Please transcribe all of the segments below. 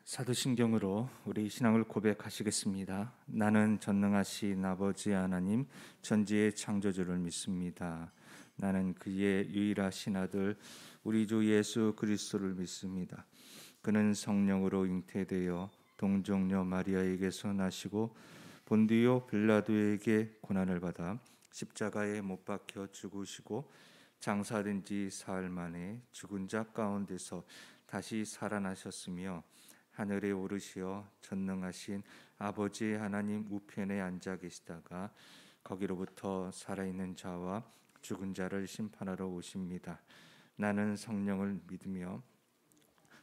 사도신경으로 우리 신앙을 고백하시겠습니다. 나는 전능하신 아버지 하나님 천지의 창조주를 믿습니다. 나는 그의 유일하신 아들 우리 주 예수 그리스도를 믿습니다. 그는 성령으로 잉태되어 동정녀 마리아에게서 나시고 본디오 빌라도에게 고난을 받아 십자가에 못 박혀 죽으시고 장사된 지 사흘 만에 죽은 자 가운데서 다시 살아나셨으며 하늘에 오르시어 전능하신 아버지 하나님 우편에 앉아 계시다가 거기로부터 살아있는 자와 죽은 자를 심판하러 오십니다. 나는 성령을 믿으며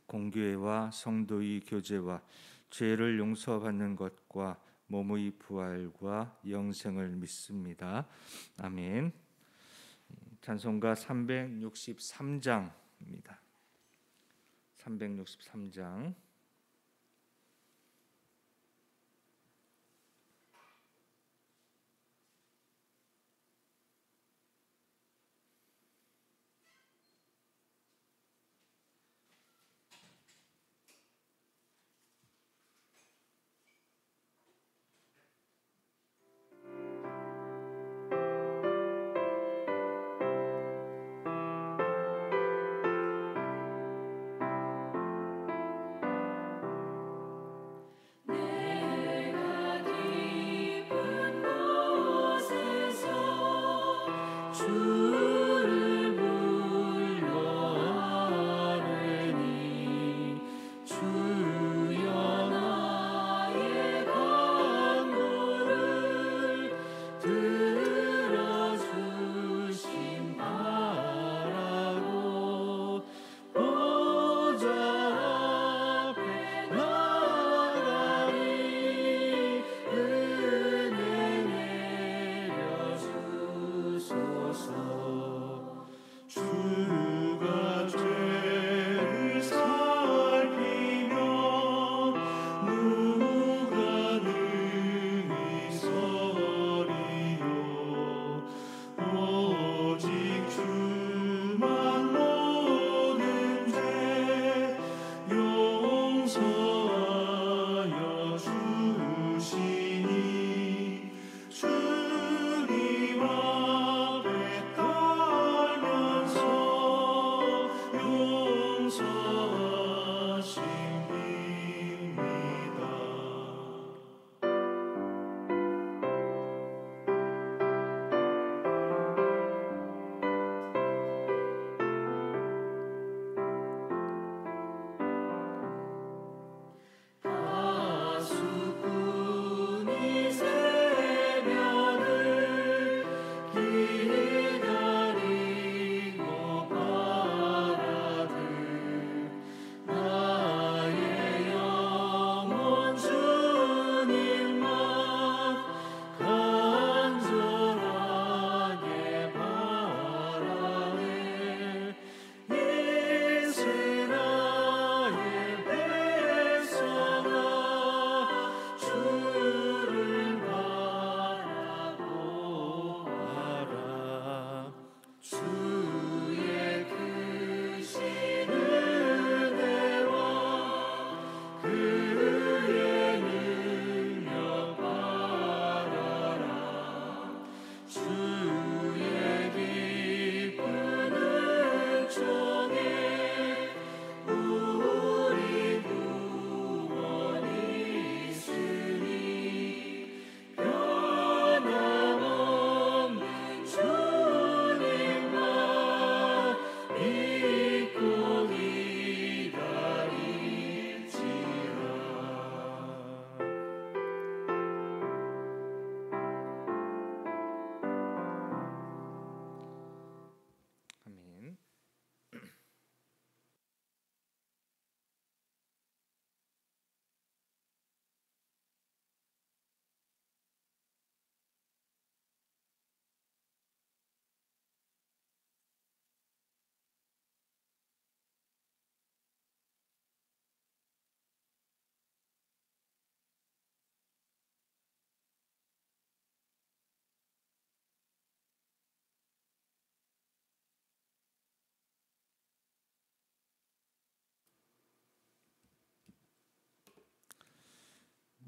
공교회와 성도의 교제와 죄를 용서받는 것과 몸의 부활과 영생을 믿습니다. 아멘. 찬송가 363장입니다. 363장.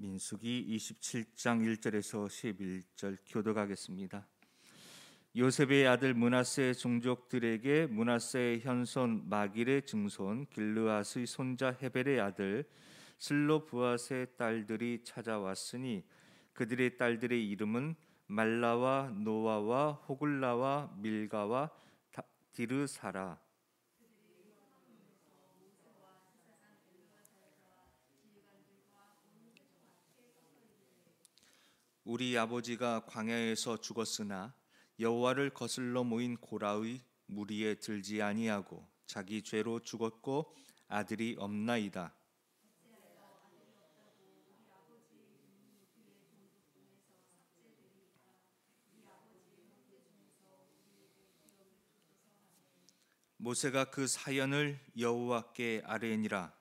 민수기 27장 1절에서 11절 교독하겠습니다. 요셉의 아들 므낫세 종족들에게 므낫세의 현손 마길의 증손 길르앗의 손자 헤벨의 아들 슬로브앗의 딸들이 찾아왔으니 그들의 딸들의 이름은 말라와 노아와 호글라와 밀가와 디르사라. 우리 아버지가 광야에서 죽었으나 여호와를 거슬러 모인 고라의 무리에 들지 아니하고 자기 죄로 죽었고 아들이 없나이다. 모세가 그 사연을 여호와께 아뢰니라.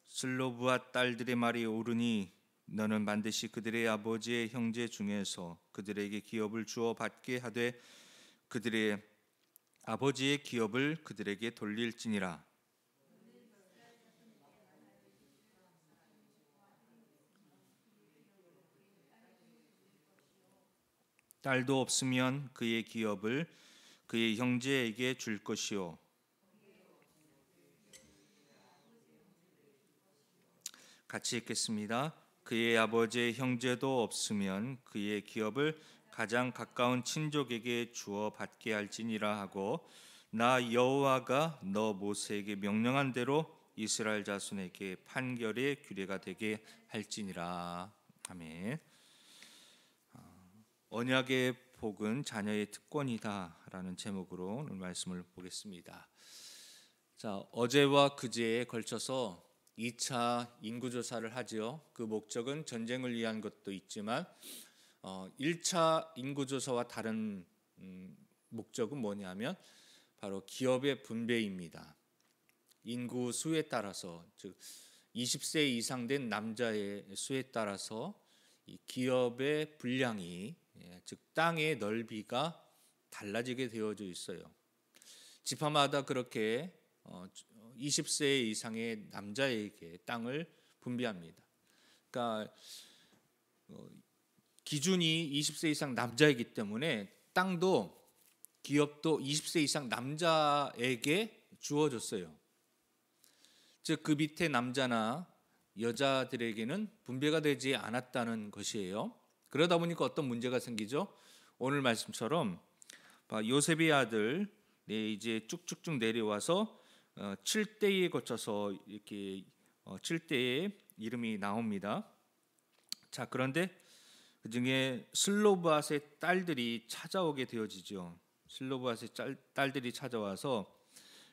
슬로브앗 딸들의 말이 옳으니 너는 반드시 그들의 아버지의 형제 중에서 그들에게 기업을 주어 받게 하되 그들의 아버지의 기업을 그들에게 돌릴지니라. 딸도 없으면 그의 기업을 그의 형제에게 줄 것이요 같이 읽겠습니다. 그의 아버지의 형제도 없으면 그의 기업을 가장 가까운 친족에게 주어 받게 할지니라 하고 나 여호와가 너 모세에게 명령한 대로 이스라엘 자손에게 판결의 규례가 되게 할지니라. 아멘. 언약의 복은 자녀의 특권이다라는 제목으로 오늘 말씀을 보겠습니다. 자, 어제와 그제에 걸쳐서 2차 인구조사를 하지요. 그 목적은 전쟁을 위한 것도 있지만 1차 인구조사와 다른 목적은 뭐냐면 바로 기업의 분배입니다. 인구 수에 따라서 즉 20세 이상 된 남자의 수에 따라서 이 기업의 분량이 즉 땅의 넓이가 달라지게 되어져 있어요. 지파마다 그렇게 20세 이상의 남자에게 땅을 분배합니다. 그러니까 기준이 20세 이상 남자이기 때문에 땅도 기업도 20세 이상 남자에게 주어졌어요. 즉 그 밑에 남자나 여자들에게는 분배가 되지 않았다는 것이에요. 그러다 보니까 어떤 문제가 생기죠? 오늘 말씀처럼 요셉의 아들 이제 쭉쭉쭉 내려와서 7대에 거쳐서 이렇게 7대의 이름이 나옵니다. 자, 그런데 그 중에 슬로브앗의 딸들이 찾아오게 되어지죠. 슬로브앗의 딸들이 찾아와서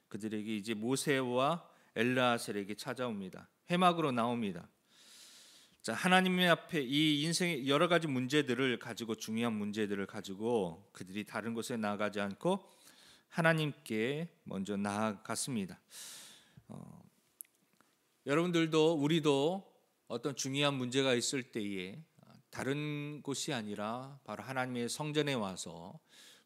그들에게 이제 모세와 엘르아셀에게 찾아옵니다. 회막으로 나옵니다. 자, 하나님의 앞에 이 인생의 여러 가지 문제들을 가지고 중요한 문제들을 가지고 그들이 다른 곳에 나가지 않고 하나님께 먼저 나아갔습니다. 여러분들도 우리도 어떤 중요한 문제가 있을 때에 다른 곳이 아니라 바로 하나님의 성전에 와서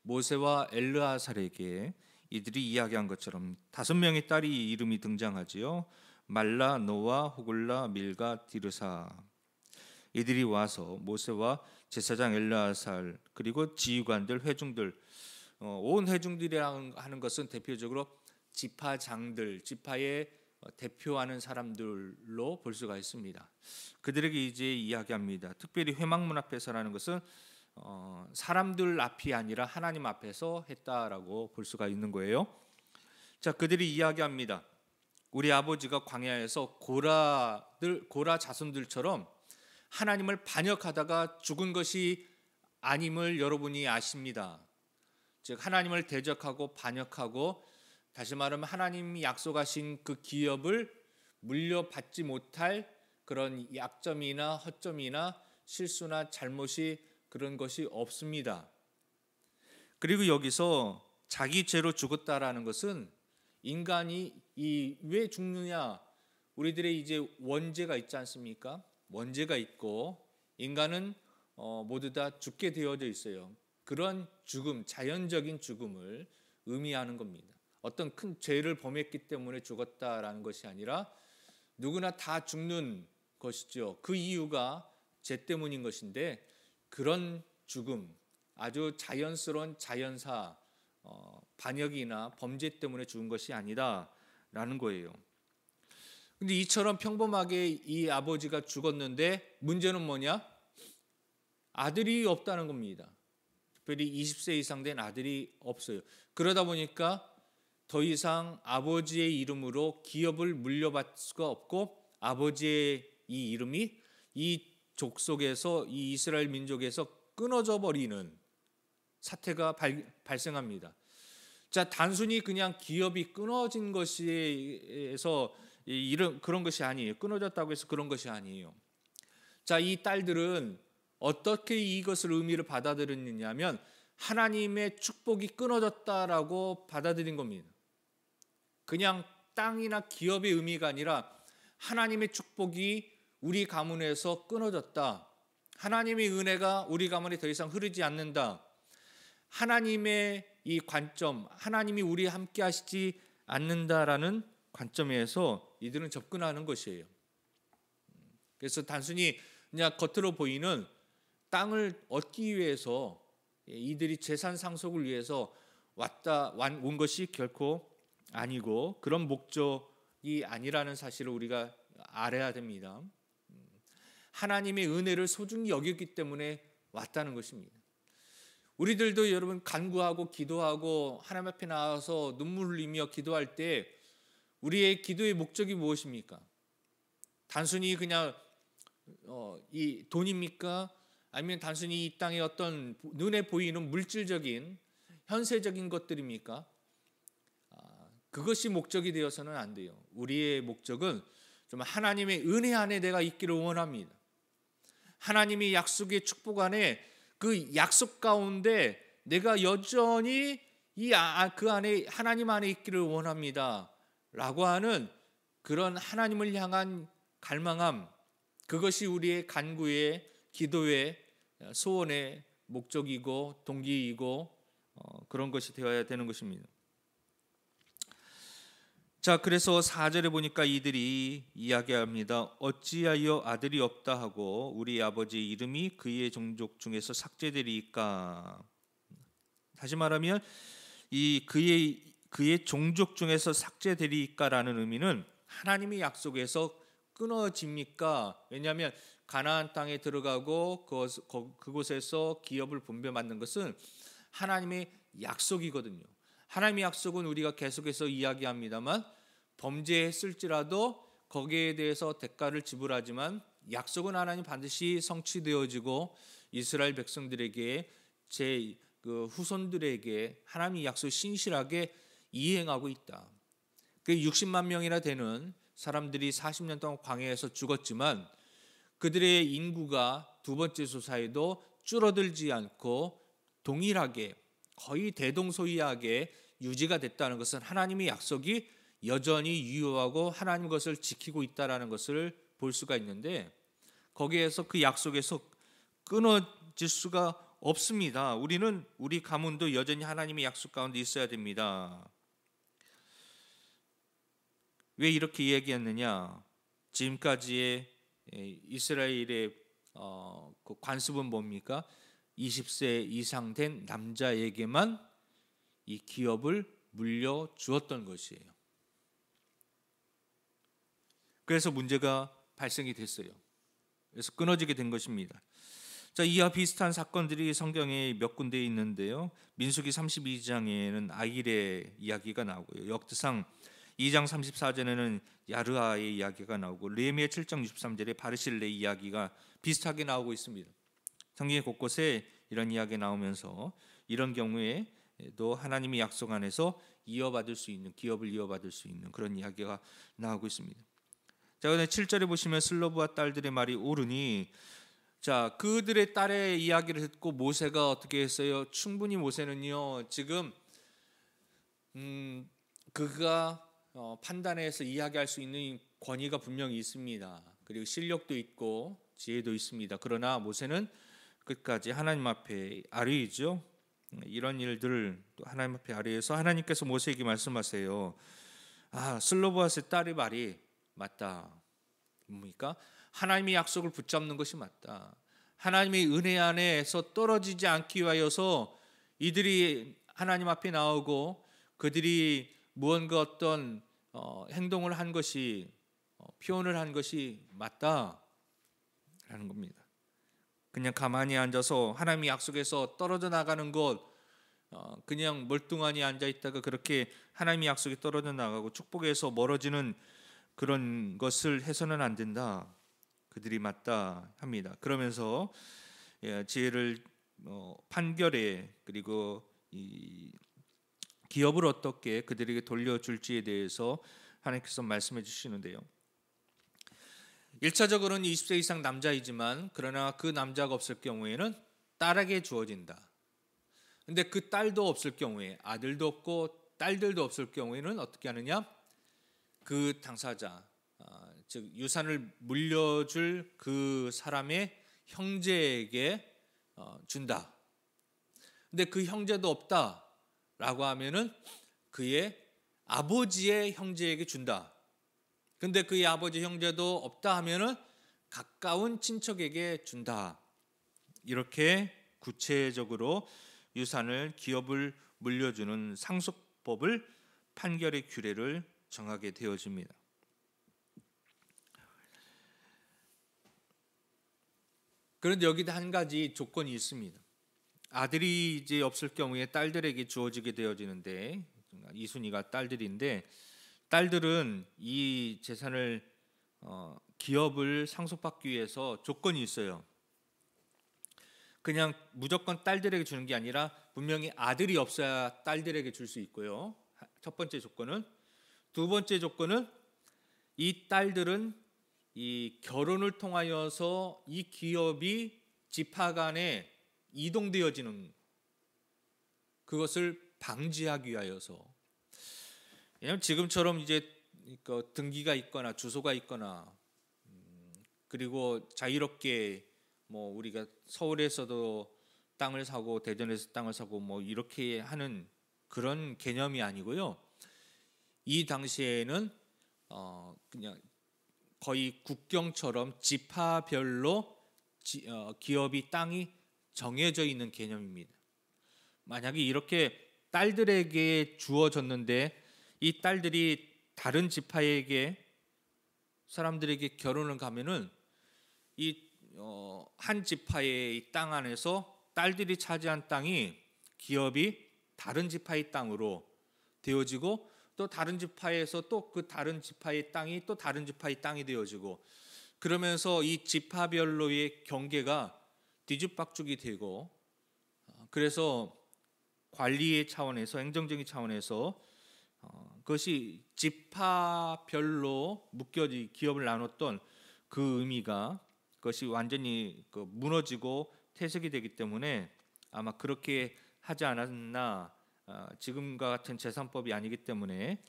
모세와 엘르아살에게 이들이 이야기한 것처럼 5명의 딸이 이름이 등장하지요. 말라, 노아, 호글라, 밀가, 디르사. 이들이 와서 모세와 제사장 엘르아살 그리고 지휘관들, 회중들, 온 회중들이라고 하는 것은 대표적으로 지파장들, 지파의 대표하는 사람들로 볼 수가 있습니다. 그들에게 이제 이야기합니다. 특별히 회막문 앞에서라는 것은 사람들 앞이 아니라 하나님 앞에서 했다라고 볼 수가 있는 거예요. 자, 그들이 이야기합니다. 우리 아버지가 광야에서 고라 자손들처럼 하나님을 반역하다가 죽은 것이 아님을 여러분이 아십니다. 즉 하나님을 대적하고 반역하고 다시 말하면 하나님이 약속하신 그 기업을 물려받지 못할 그런 약점이나 허점이나 실수나 잘못이 그런 것이 없습니다. 그리고 여기서 자기 죄로 죽었다라는 것은 인간이 왜 죽느냐? 우리들의 이제 원죄가 있지 않습니까? 원죄가 있고 인간은 모두 다 죽게 되어져 있어요. 그런 죽음, 자연적인 죽음을 의미하는 겁니다. 어떤 큰 죄를 범했기 때문에 죽었다라는 것이 아니라 누구나 다 죽는 것이죠. 그 이유가 죄 때문인 것인데 그런 죽음, 아주 자연스러운 자연사, 반역이나 범죄 때문에 죽은 것이 아니다라는 거예요. 근데 이처럼 평범하게 이 아버지가 죽었는데 문제는 뭐냐? 아들이 없다는 겁니다. 특별히 20세 이상 된 아들이 없어요. 그러다 보니까 더 이상 아버지의 이름으로 기업을 물려받을 수가 없고 아버지의 이 이름이 이 족속에서, 이 이스라엘 민족에서 끊어져 버리는 사태가 발생합니다. 자, 단순히 그냥 기업이 끊어진 것에서 그런 것이 아니에요. 끊어졌다고 해서 그런 것이 아니에요. 자, 이 딸들은 어떻게 이것을 의미를 받아들였느냐면 하나님의 축복이 끊어졌다라고 받아들인 겁니다. 그냥 땅이나 기업의 의미가 아니라 하나님의 축복이 우리 가문에서 끊어졌다. 하나님의 은혜가 우리 가문에 더 이상 흐르지 않는다. 하나님의 이 관점, 하나님이 우리 함께 하시지 않는다라는 관점에서 이들은 접근하는 것이에요. 그래서 단순히 그냥 겉으로 보이는 땅을 얻기 위해서 이들이 재산 상속을 위해서 온 것이 결코 아니고 그런 목적이 아니라는 사실을 우리가 알아야 됩니다. 하나님의 은혜를 소중히 여겼기 때문에 왔다는 것입니다. 우리들도 여러분 간구하고 기도하고 하나님 앞에 나와서 눈물 흘리며 기도할 때 우리의 기도의 목적이 무엇입니까? 단순히 그냥 이 돈입니까? 아니면 단순히 이 땅의 어떤 눈에 보이는 물질적인 현세적인 것들입니까? 그것이 목적이 되어서는 안 돼요. 우리의 목적은 좀 하나님의 은혜 안에 내가 있기를 원합니다. 하나님의 약속의 축복 안에 그 약속 가운데 내가 여전히 그 안에 하나님 안에 있기를 원합니다. 라고 하는 그런 하나님을 향한 갈망함, 그것이 우리의 간구의 기도의 소원의 목적이고 동기이고 그런 것이 되어야 되는 것입니다. 자, 그래서 4절에 보니까 이들이 이야기합니다. 어찌하여 아들이 없다 하고 우리 아버지의 이름이 그의 종족 중에서 삭제되리까? 다시 말하면 이 그의 종족 중에서 삭제되리까라는 의미는 하나님의 약속에서 끊어집니까? 왜냐하면 가나안 땅에 들어가고 그곳에서 기업을 분배받는 것은 하나님의 약속이거든요. 하나님의 약속은 우리가 계속해서 이야기합니다만 범죄했을지라도 거기에 대해서 대가를 지불하지만 약속은 하나님 반드시 성취되어지고 이스라엘 백성들에게 그 후손들에게 하나님의 약속 신실하게 이행하고 있다. 그 60만 명이나 되는 사람들이 40년 동안 광야에서 죽었지만 그들의 인구가 두 번째 조사에도 줄어들지 않고 동일하게 거의 대동소이하게 유지가 됐다는 것은 하나님의 약속이 여전히 유효하고 하나님 것을 지키고 있다는 것을 볼 수가 있는데 거기에서 그 약속에서 끊어질 수가 없습니다. 우리 가문도 여전히 하나님의 약속 가운데 있어야 됩니다. 왜 이렇게 이야기했느냐? 지금까지의 이스라엘의 그 관습은 뭡니까? 20세 이상 된 남자에게만 이 기업을 물려주었던 것이에요. 그래서 문제가 발생이 됐어요. 그래서 끊어지게 된 것입니다. 자, 이와 비슷한 사건들이 성경에 몇 군데 있는데요. 민수기 32장에는 아힐의 이야기가 나오고요. 역대상 2장 34절에는 야르아의 이야기가 나오고 레미야 7장 63절에 바르실레의 이야기가 비슷하게 나오고 있습니다. 성경의 곳곳에 이런 이야기가 나오면서 이런 경우에도 하나님의 약속 안에서 이어받을 수 있는 기업을 이어받을 수 있는 그런 이야기가 나오고 있습니다. 자, 그런데 7절에 보시면 슬로브와 딸들의 말이 옳으니 자, 그들의 딸의 이야기를 듣고 모세가 어떻게 했어요? 충분히 모세는요 지금 그가 판단해서 이야기할 수 있는 권위가 분명히 있습니다. 그리고 실력도 있고 지혜도 있습니다. 그러나 모세는 끝까지 하나님 앞에 아뢰이죠. 이런 일들을 또 하나님 앞에 아뢰어서 하나님께서 모세에게 말씀하세요. 슬로보아스의 딸의 말이 맞다. 뭡니까? 하나님의 약속을 붙잡는 것이 맞다. 하나님의 은혜 안에서 떨어지지 않기 위하여서 이들이 하나님 앞에 나오고 그들이 무언가 어떤 행동을 한 것이 표현을 한 것이 맞다라는 겁니다. 그냥 가만히 앉아서 하나님의 약속에서 떨어져 나가는 것, 그냥 멀뚱하니 앉아 있다가 그렇게 하나님의 약속에 떨어져 나가고 축복에서 멀어지는 그런 것을 해서는 안 된다. 그들이 맞다 합니다. 그러면서 지혜를 판결에 그리고 이 기업을 어떻게 그들에게 돌려줄지에 대해서 하나님께서 말씀해 주시는데요. 1차적으로는 20세 이상 남자이지만 그러나 그 남자가 없을 경우에는 딸에게 주어진다. 근데 그 딸도 없을 경우에 아들도 없고 딸들도 없을 경우에는 어떻게 하느냐? 그 당사자, 즉 유산을 물려줄 그 사람의 형제에게 준다. 근데 그 형제도 없다라고 하면은 그의 아버지의 형제에게 준다. 근데 그의 아버지 형제도 없다 하면은 가까운 친척에게 준다. 이렇게 구체적으로 유산을 기업을 물려주는 상속법을 판결의 규례를 정하게 되어집니다. 그런데 여기도 한 가지 조건이 있습니다. 아들이 이제 없을 경우에 딸들에게 주어지게 되어지는데 이순이가 딸들인데 딸들은 이 재산을 기업을 상속받기 위해서 조건이 있어요. 그냥 무조건 딸들에게 주는 게 아니라 분명히 아들이 없어야 딸들에게 줄 수 있고요. 첫 번째 조건은. 두 번째 조건은 이 딸들은 이 결혼을 통하여서 이 기업이 지파 간에 이동되어지는 그것을 방지하기 위하여서. 왜냐하면 지금처럼 이제 등기가 있거나 주소가 있거나 그리고 자유롭게 뭐 우리가 서울에서도 땅을 사고 대전에서 땅을 사고 뭐 이렇게 하는 그런 개념이 아니고요. 이 당시에는 그냥 거의 국경처럼 지파별로 기업이 땅이 정해져 있는 개념입니다. 만약에 이렇게 딸들에게 주어졌는데 이 딸들이 다른 지파에게 사람들에게 결혼을 가면은 이 한 지파의 땅 안에서 딸들이 차지한 땅이 기업이 다른 지파의 땅으로 되어지고 또 다른 지파에서 또 그 다른 지파의 땅이 또 다른 지파의 땅이 되어지고 그러면서 이 지파별로의 경계가 뒤죽박죽이 되고 그래서 관리의 차원에서 행정적인 차원에서 그것이 지파별로 묶여지 기업을 나눴던 그 의미가 그것이 완전히 무너지고 퇴색이 되기 때문에 아마 그렇게 하지 않았나 지금과 같은 재산법이 아니기 때문에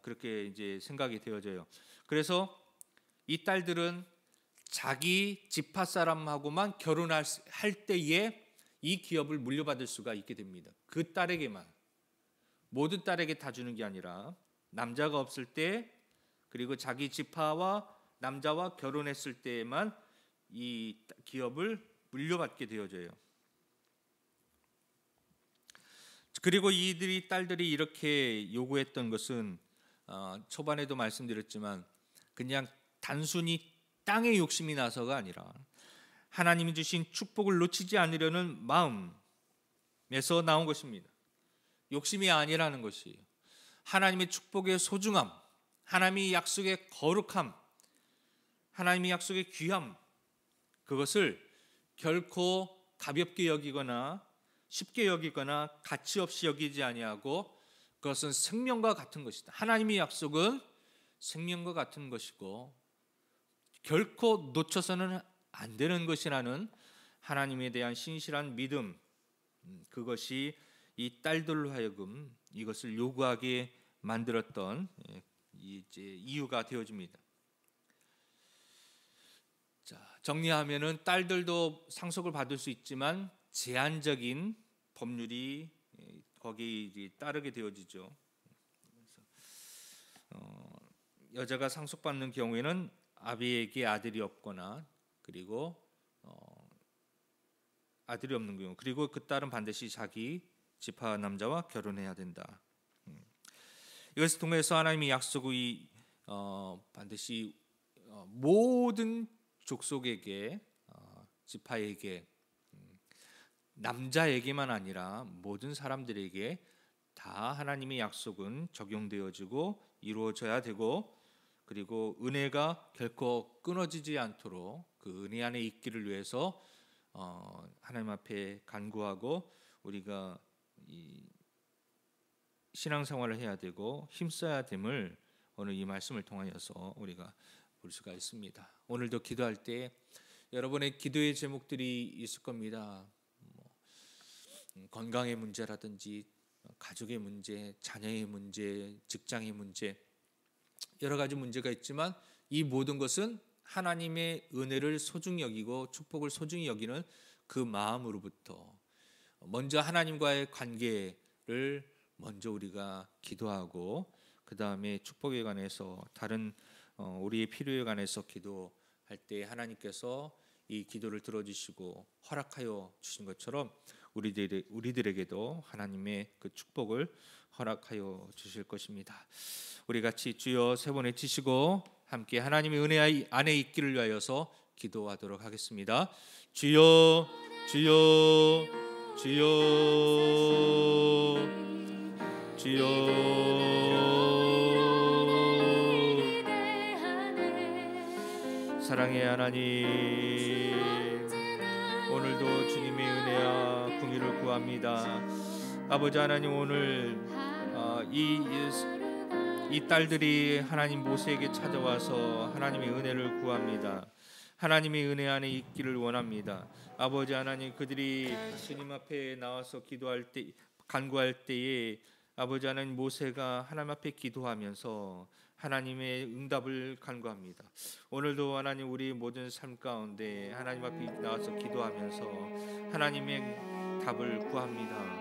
그렇게 이제 생각이 되어져요. 그래서 이 딸들은 자기 지파 사람하고만 결혼할 때에 이 기업을 물려받을 수가 있게 됩니다. 그 딸에게만. 모든 딸에게 다 주는 게 아니라 남자가 없을 때 그리고 자기 지파와 남자와 결혼했을 때에만 이 기업을 물려받게 되어져요. 그리고 이들이 딸들이 이렇게 요구했던 것은 초반에도 말씀드렸지만 그냥 단순히 땅의 욕심이 나서가 아니라 하나님이 주신 축복을 놓치지 않으려는 마음에서 나온 것입니다. 욕심이 아니라는 것이에요. 하나님의 축복의 소중함, 하나님의 약속의 거룩함, 하나님의 약속의 귀함, 그것을 결코 가볍게 여기거나 쉽게 여기거나 가치 없이 여기지 아니하고 그것은 생명과 같은 것이다. 하나님의 약속은 생명과 같은 것이고 결코 놓쳐서는 안 되는 것이라는 하나님에 대한 신실한 믿음, 그것이 이 딸들로 하여금 이것을 요구하게 만들었던 이제 이유가 되어집니다. 자, 정리하면은 딸들도 상속을 받을 수 있지만 제한적인 법률이 거기에 따르게 되어지죠. 그래서 여자가 상속받는 경우에는 아비에게 아들이 없거나 그리고 아들이 없는 경우, 그리고 그 딸은 반드시 자기 지파 남자와 결혼해야 된다. 이것을 통해서 하나님의 약속이 반드시 모든 족속에게, 지파에게, 남자에게만 아니라 모든 사람들에게 다 하나님의 약속은 적용되어지고 이루어져야 되고, 그리고 은혜가 결코 끊어지지 않도록 그 은혜 안에 있기를 위해서 하나님 앞에 간구하고 우리가 이 신앙생활을 해야 되고 힘써야 됨을 오늘 이 말씀을 통하여서 우리가 볼 수가 있습니다. 오늘도 기도할 때 여러분의 기도의 제목들이 있을 겁니다. 건강의 문제라든지 가족의 문제, 자녀의 문제, 직장의 문제, 여러 가지 문제가 있지만 이 모든 것은 하나님의 은혜를 소중히 여기고 축복을 소중히 여기는 그 마음으로부터 먼저 하나님과의 관계를 먼저 우리가 기도하고 그 다음에 축복에 관해서 다른 우리의 필요에 관해서 기도할 때 하나님께서 이 기도를 들어주시고 허락하여 주신 것처럼 우리들에게도 하나님의 그 축복을 허락하여 주실 것입니다. 우리 같이 주여 세 번 외치시고 함께 하나님의 은혜 안에 있기를 위하여서 기도하도록 하겠습니다. 주여, 주여, 주여, 주여. 사랑의 하나님, 오늘도 주님의 은혜와 긍휼을 구합니다. 아버지 하나님, 오늘 이 딸들이 하나님 모세에게 찾아와서 하나님의 은혜를 구합니다. 하나님의 은혜 안에 있기를 원합니다. 아버지 하나님, 그들이 주님 앞에 나와서 기도할 때, 간구할 때에 아버지 하나님, 모세가 하나님 앞에 기도하면서 하나님의 응답을 간구합니다. 오늘도 하나님, 우리 모든 삶 가운데 하나님 앞에 나와서 기도하면서 하나님의 답을 구합니다.